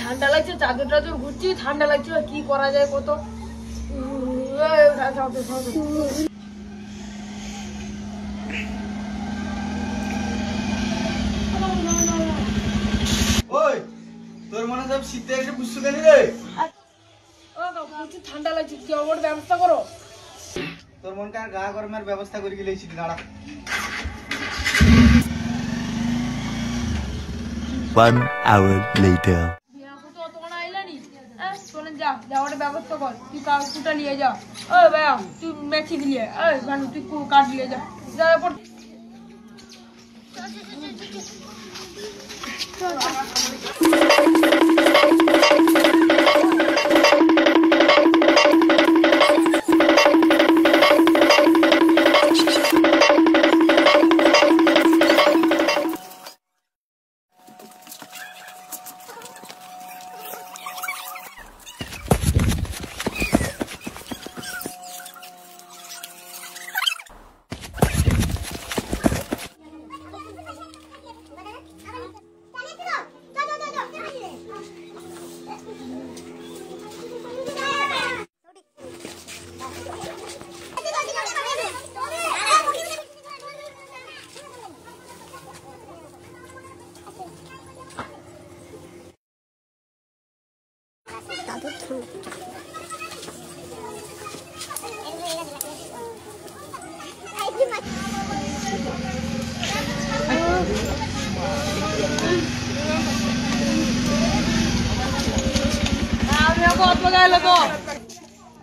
ঠান্ডা লাগছে, চাদর টাদর ঘুরছি, ঠান্ডা লাগছে, কি করা যায় কত। ওই তোর মনে সব শীতে এসে বুঝছো কেন রে? ঠান্ডা লাগছে, কি আমার ব্যবস্থা করো। তোর মনকে আর গা গরমের ব্যবস্থা করে গেলেছি দাঁড়া। 1 hour later. ব্যবস্থা কর, তুই কুটা নিয়ে যা। ও ভাইয়া তুই মেথি দিলে, ভানু তুই কাঠ দিয়ে যা।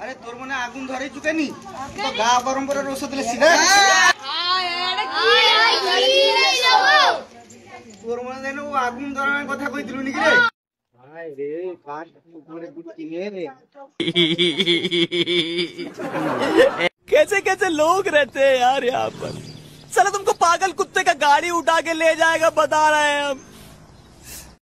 আরে তোর মনে আগুন ধরে চুকেনি তো গা গরম করে ওষুধ লেছি না। তোর মনে যেন ও আগুন ধরানোর কথা কইছিল নাকি রে? कैसे कैसे लोग रहते हैं यार यहाँ पर। साला तुमको पागल कुत्ते का गाड़ी उठा के ले जाएगा बता रहे हैं हम।